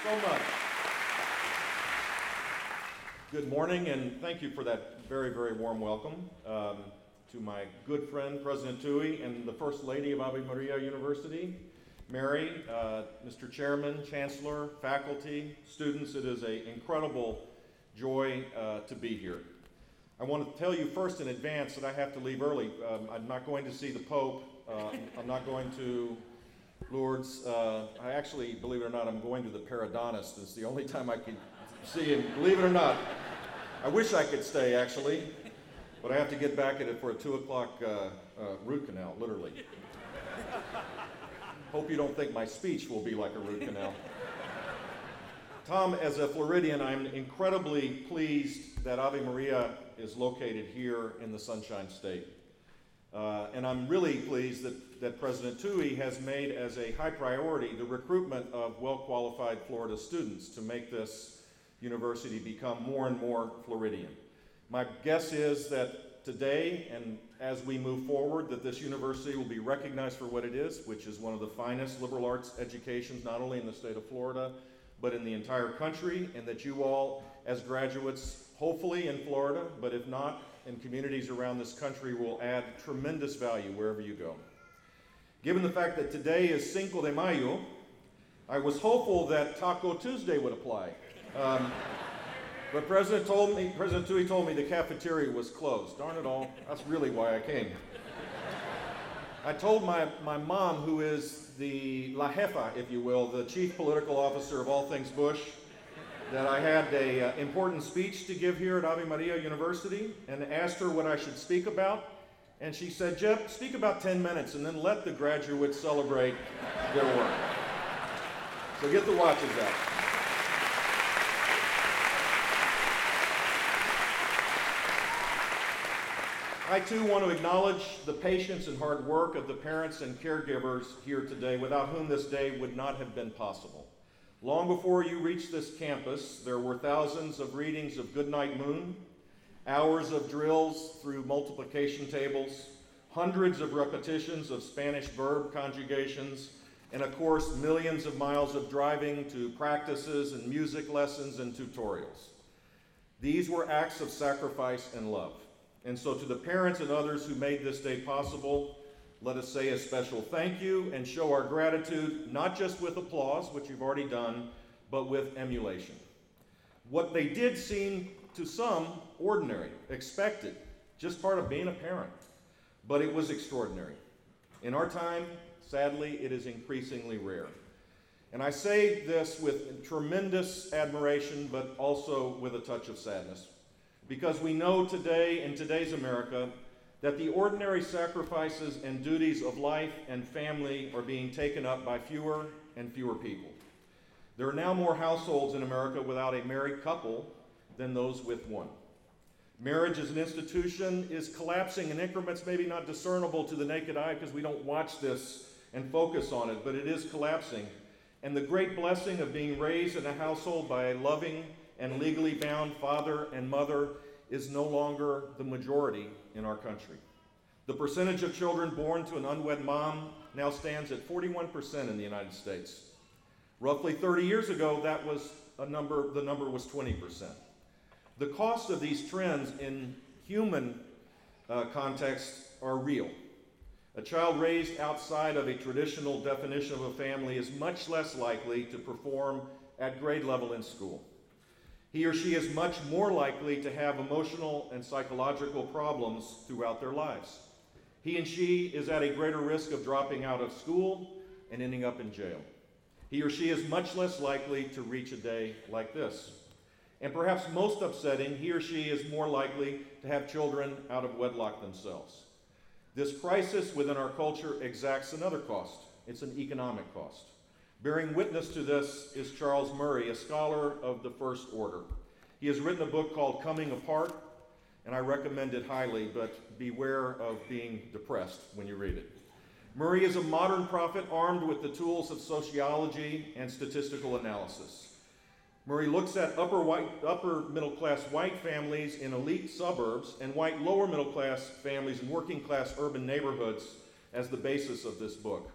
so much. Good morning, and thank you for that very, very warm welcome to my good friend, President Tui, and the First Lady of Ave Maria University, Mary, Mr. Chairman, Chancellor, faculty, students. It is an incredible joy to be here. I want to tell you first in advance that I have to leave early. I'm not going to see the Pope. I'm not going to Lourdes. I actually, believe it or not, I'm going to the periodontist. It's the only time I can see him, believe it or not. I wish I could stay, actually, but I have to get back at it for a 2 o'clock root canal, literally. Hope you don't think my speech will be like a root canal. Tom, as a Floridian, I'm incredibly pleased that Ave Maria is located here in the Sunshine State. And I'm really pleased that President Tui has made as a high priority the recruitment of well-qualified Florida students to make this university become more and more Floridian. My guess is that today and as we move forward that this university will be recognized for what it is, which is one of the finest liberal arts educations not only in the state of Florida but in the entire country, and that you all as graduates, hopefully in Florida, but if not, in communities around this country, will add tremendous value wherever you go. Given the fact that today is Cinco de Mayo, I was hopeful that Taco Tuesday would apply. But President Tui told me the cafeteria was closed. Darn it all, that's really why I came. I told my mom, who is the La Jefa, if you will, the chief political officer of all things Bush, that I had an important speech to give here at Ave Maria University, and asked her what I should speak about. And she said, Jeb, speak about 10 minutes and then let the graduates celebrate their work. So get the watches out. I too want to acknowledge the patience and hard work of the parents and caregivers here today, without whom this day would not have been possible. Long before you reached this campus, there were thousands of readings of Goodnight Moon, hours of drills through multiplication tables, hundreds of repetitions of Spanish verb conjugations, and of course, millions of miles of driving to practices and music lessons and tutorials. These were acts of sacrifice and love. And so to the parents and others who made this day possible, let us say a special thank you and show our gratitude, not just with applause, which you've already done, but with emulation. What they did seem to some ordinary, expected, just part of being a parent, but it was extraordinary. In our time, sadly, it is increasingly rare. And I say this with tremendous admiration, but also with a touch of sadness, because we know today, in today's America, that the ordinary sacrifices and duties of life and family are being taken up by fewer and fewer people. There are now more households in America without a married couple than those with one. Marriage as an institution is collapsing in increments maybe not discernible to the naked eye because we don't watch this and focus on it, but it is collapsing. And the great blessing of being raised in a household by a loving and legally bound father and mother is no longer the majority in our country. The percentage of children born to an unwed mom now stands at 41% in the United States. Roughly 30 years ago, the number was 20%. The cost of these trends in human context are real. A child raised outside of a traditional definition of a family is much less likely to perform at grade level in school. He or she is much more likely to have emotional and psychological problems throughout their lives. He and she is at a greater risk of dropping out of school and ending up in jail. He or she is much less likely to reach a day like this. And perhaps most upsetting, he or she is more likely to have children out of wedlock themselves. This crisis within our culture exacts another cost. It's an economic cost. Bearing witness to this is Charles Murray, a scholar of the First Order. He has written a book called Coming Apart, and I recommend it highly, but beware of being depressed when you read it. Murray is a modern prophet armed with the tools of sociology and statistical analysis. Murray looks at upper middle class white families in elite suburbs and white lower middle class families in working class urban neighborhoods as the basis of this book.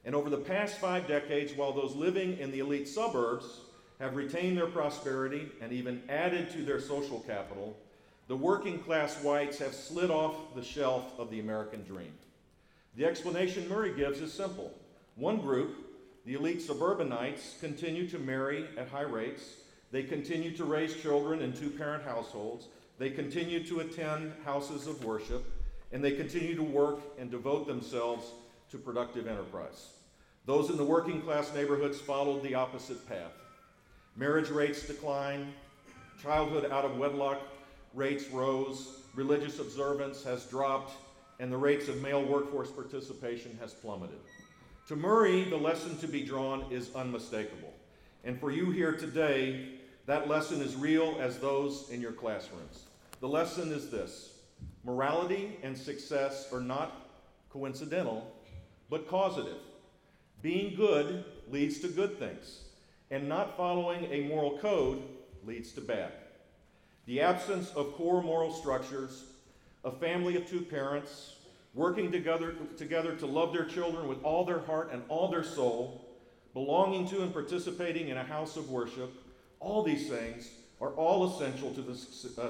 And over the past 5 decades, while those living in the elite suburbs have retained their prosperity and even added to their social capital, the working class whites have slid off the shelf of the American dream. The explanation Murray gives is simple. One group, the elite suburbanites, continue to marry at high rates. They continue to raise children in two-parent households. They continue to attend houses of worship, and they continue to work and devote themselves to productive enterprise. Those in the working class neighborhoods followed the opposite path. Marriage rates declined, childhood out of wedlock rates rose, religious observance has dropped, and the rates of male workforce participation has plummeted. To Murray, the lesson to be drawn is unmistakable. And for you here today, that lesson is real as those in your classrooms. The lesson is this: morality and success are not coincidental, but causative. Being good leads to good things, and not following a moral code leads to bad. The absence of core moral structures, a family of two parents, working together to love their children with all their heart and all their soul, belonging to and participating in a house of worship, all these things are all essential to the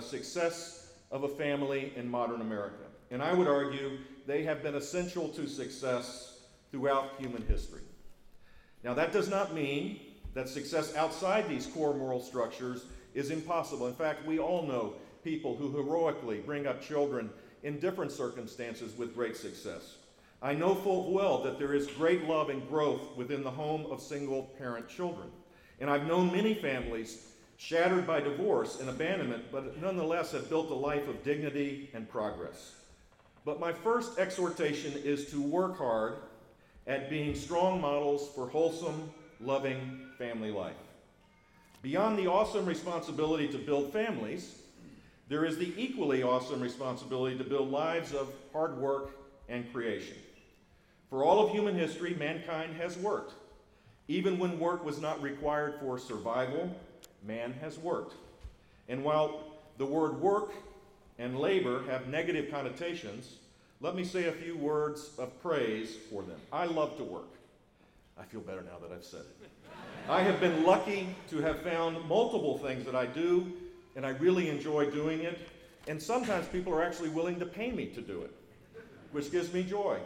success of a family in modern America. And I would argue they have been essential to success throughout human history. Now, that does not mean that success outside these core moral structures is impossible. In fact, we all know people who heroically bring up children in different circumstances with great success. I know full well that there is great love and growth within the home of single-parent children. And I've known many families shattered by divorce and abandonment, but nonetheless have built a life of dignity and progress. But my first exhortation is to work hard at being strong models for wholesome, loving family life. Beyond the awesome responsibility to build families, there is the equally awesome responsibility to build lives of hard work and creation. For all of human history, mankind has worked. Even when work was not required for survival, man has worked. And while the word work and labor have negative connotations, let me say a few words of praise for them. I love to work. I feel better now that I've said it. I have been lucky to have found multiple things that I do, and I really enjoy doing it. And sometimes people are actually willing to pay me to do it, which gives me joy.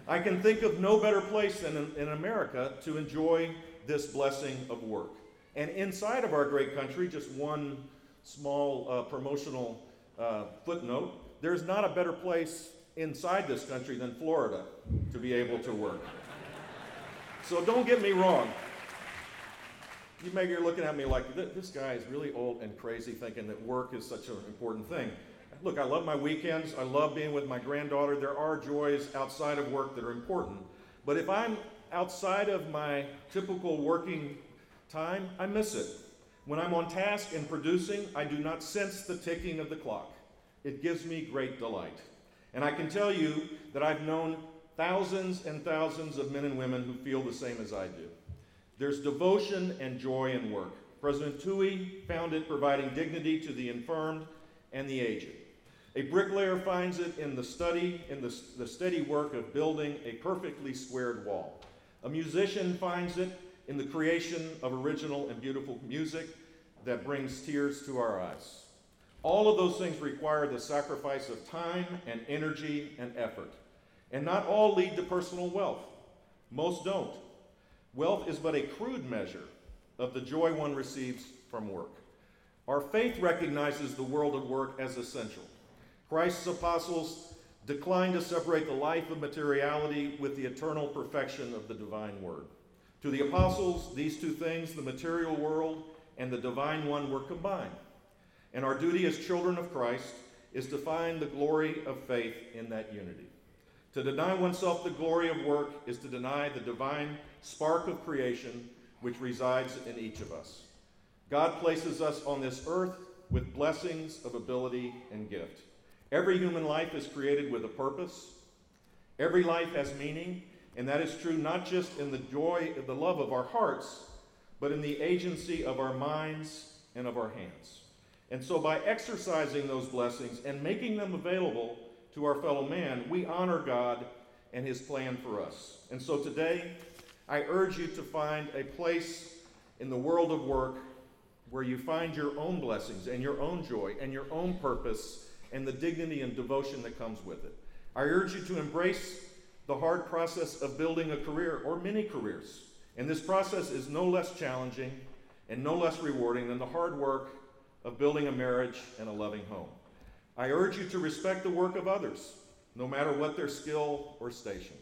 I can think of no better place than in America to enjoy this blessing of work. And inside of our great country, just one small promotional footnote, there's not a better place inside this country than Florida to be able to work. So don't get me wrong. You're looking at me like, this guy is really old and crazy thinking that work is such an important thing. Look, I love my weekends. I love being with my granddaughter. There are joys outside of work that are important. But if I'm outside of my typical working time, I miss it. When I'm on task and producing, I do not sense the ticking of the clock. It gives me great delight. And I can tell you that I've known thousands and thousands of men and women who feel the same as I do. There's devotion and joy in work. President Toohey found it providing dignity to the infirmed and the aged. A bricklayer finds it in the steady work of building a perfectly squared wall. A musician finds it in the creation of original and beautiful music that brings tears to our eyes. All of those things require the sacrifice of time and energy and effort. And not all lead to personal wealth. Most don't. Wealth is but a crude measure of the joy one receives from work. Our faith recognizes the world of work as essential. Christ's apostles declined to separate the life of materiality with the eternal perfection of the divine word. To the apostles, these two things, the material world and the divine one, were combined. And our duty as children of Christ is to find the glory of faith in that unity. To deny oneself the glory of work is to deny the divine spark of creation which resides in each of us. God places us on this earth with blessings of ability and gift. Every human life is created with a purpose. Every life has meaning, and that is true not just in the joy, the love of our hearts, but in the agency of our minds and of our hands. And so by exercising those blessings and making them available to our fellow man, we honor God and his plan for us. And so today, I urge you to find a place in the world of work where you find your own blessings and your own joy and your own purpose and the dignity and devotion that comes with it. I urge you to embrace the hard process of building a career or many careers. And this process is no less challenging and no less rewarding than the hard work of building a marriage and a loving home. I urge you to respect the work of others, no matter what their skill or station.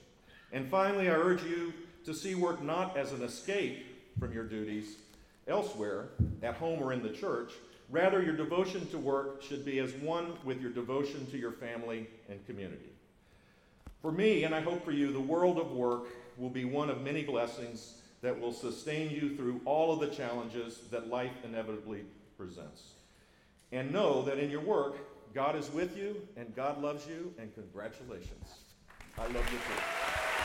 And finally, I urge you to see work not as an escape from your duties elsewhere, at home or in the church. Rather, your devotion to work should be as one with your devotion to your family and community. For me, and I hope for you, the world of work will be one of many blessings that will sustain you through all of the challenges that life inevitably presents. And know that in your work, God is with you and God loves you, and congratulations. I love you too.